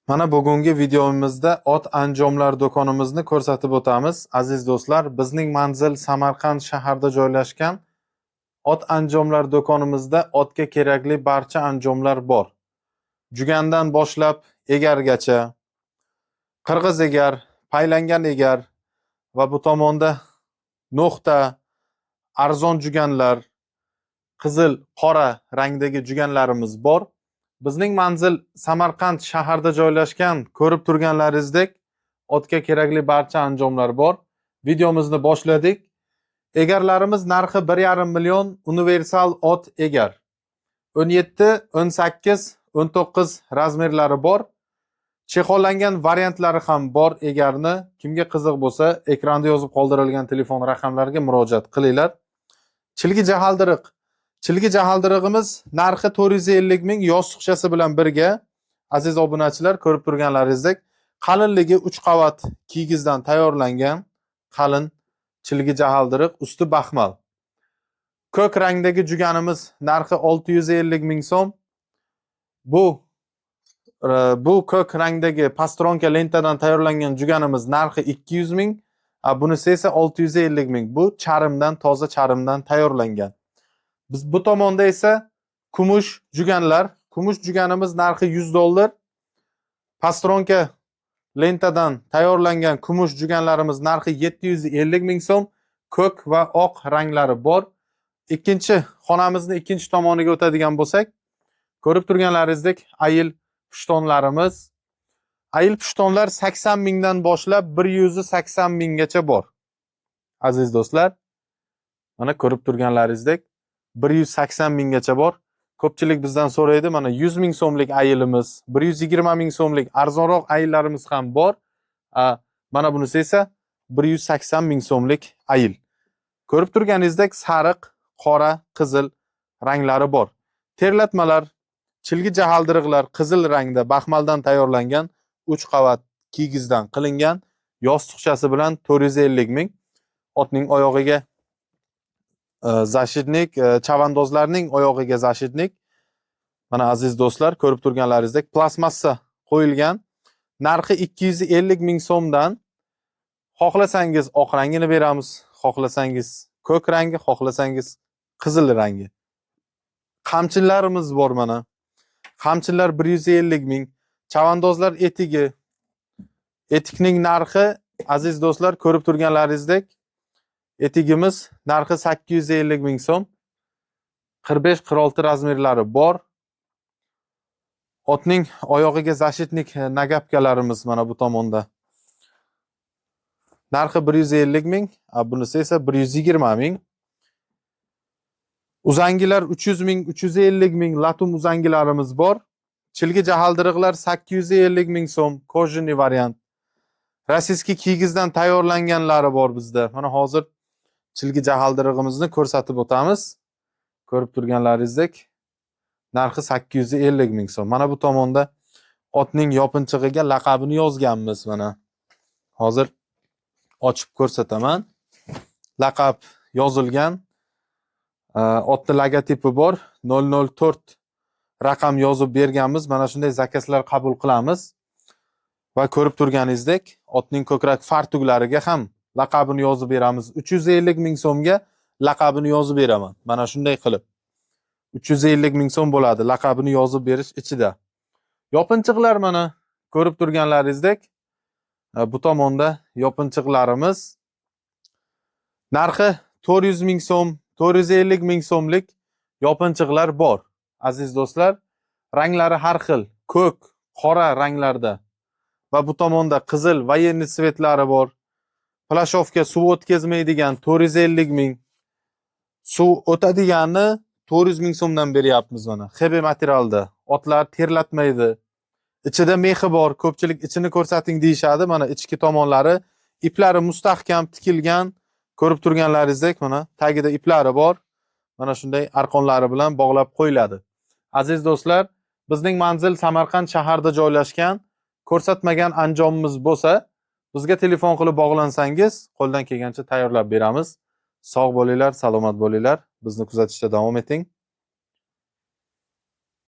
Mana bugungi videomizda ot anjomlar do'konimizni ko'rsatib o'tamiz. Aziz do'stlar, bizning manzil Samarqand shahrida joylashgan. Ot anjomlar do'konimizda otga kerakli barcha anjomlar bor. Jugandan boshlab egargacha, qirg'iz egar, paylangan egar va bu tomonda no'xta, arzon juganlar, qizil, qora rangdagi juganlarimiz bor. Bizning manzil Samarqand shahrida joylashgan, ko'rib turganlaringizdek otga kerakli barcha anjomlar bor. Videomizni boshladik. Egarlarimiz narxi 1,5 million universal ot egar. 17, 18, 19 razmerlari bor. Chexollangan variantlari ham bor egarni. Kimga qiziq bo'lsa, ekranda yozib qoldirilgan telefon raqamlariga murojaat qilinglar. Chilgi jahaldiriq. Chilgi jahaldirig'imiz narxi 450 ming yostiqchasi bilan birga. Aziz obunachilar, ko'rib turganlaringizdek, qalinligi 3 qavat kiyigizdan tayyorlangan qalin chilgi jahaldiriq, usti baxmal. Ko'k rangdagi juganimiz narxi 650 ming so'm. Bu ko'k rangdagi pastronka lentadan tayyorlangan juganimiz narxi 200 ming, bunisi esa 650 ming. Bu charimdan, toza charimdan tayyorlangan. Biz bu tomonda esa kumush juganlar. Kumush juganimiz narxi $100. Pastronka lentadan tayyorlangan kumush juganlarimiz narxi 750 ming so'm. Ko'k va oq ranglari bor. Ikkinchi xonamizni ikkinchi tomoniga o'tadigan bo'lsak, ko'rib turganlaringizdek ayil pushtonlarimiz. Ayil pushtonlar 80 mingdan boshlab 180 minggacha bor. Aziz do'stlar, mana ko'rib turganlaringizdek 180 minggacha bor. Ko'pchilik bizdan so'raydi, mana 100 ming so'mlik ayilimiz, 120 ming so'mlik arzonroq ayillarimiz ham bor. Mana bunisi esa 180 ming so'mlik ayil. Ko'rib turganingizdek sariq, qora, qizil ranglari bor. Terlatmalar, chilgi jahaldiriqlar qizil rangda baxmaldan tayyorlangan 3 qavat kiyigizdan qilingan, yostiqchasi bilan 450 ming. Otning oyog'iga zashitnik, chavandozlarning oyog'iga zashitnik. Mana aziz do'stlar, ko'rib turganlaringizdek plasmassa qo'yilgan. Narxi 250 ming so'mdan. Xohlasangiz oq rangini beramiz, xohlasangiz ko'k rangi, xohlasangiz qizil rangi. Qamchillarimiz bor mana. Qamchillar 150 ming. Chavandozlar etigi. Etikning narxi aziz do'stlar, ko'rib turganlaringizdek etigimiz narxi 850 ming so'm. 45-46 razmerlari bor. Otning oyog'iga zashitnik nagapkalarimiz mana bu tomonda. Narxi 150 ming, bunisi esa 120 ming. Uzangilar 300 ming, 350 ming latum uzangilarimiz bor. Chilgi jahaldiriqlar 850 ming so'm, kojini variant. Rossiyskiy kiyigizdan tayyorlanganlari bor bizda. Mana hozir chilgi jahaldirig'imizni ko'rsatib o'tamiz. Ko'rib turganlaringizdek narxi 850 ming so'm. Mana bu tomonda otning yopinchig'iga laqabini yozganmiz mana. Hozir ochib ko'rsataman. Laqab yozilgan. Otning logotipi bor. 004 raqam yozib berganmiz. Mana shunday zakazlar qabul qilamiz. Va ko'rib turganingizdek, otning ko'krak fartuglariga ham laqabini yozib beramiz. 350 ming so'mga laqabini yozib beraman. Mana shunday qilib. 350 ming so'm bo'ladi laqabini yozib berish ichida. Yopinchiqlar mana ko'rib turganlaringizdek, bu tomonda yopinchiqlarimiz narxi 400 ming so'm, 450 ming so'mlik yopinchiqlar bor. Aziz do'stlar, ranglari har xil, ko'k, qora ranglarda va bu tomonda qizil voyenniy svetlari bor. Plashovka suv o'tkazmaydigan 450 ming. Suv o'tadiganni 400 ming so'mdan beryapmiz mana. HB materialda. Otlar terlatmaydi. Ichida mexi bor. Ko'pchilik ichini ko'rsating deyshadi. Mana ichki tomonlari iplari mustahkam tikilgan. Ko'rib turganlaringizdek mana tagida iplari bor. Mana shunday arqonlari bilan bog'lab qo'yiladi. Aziz do'stlar, bizning manzil Samarqand shahrida joylashgan. Ko'rsatmagan anjomimiz bo'lsa, bizga telefon qilib bog'lansangiz, qo'ldan kelgancha tayyorlab beramiz. Sog' bo'linglar, salomat bo'linglar. Bizni kuzatishda davom eting.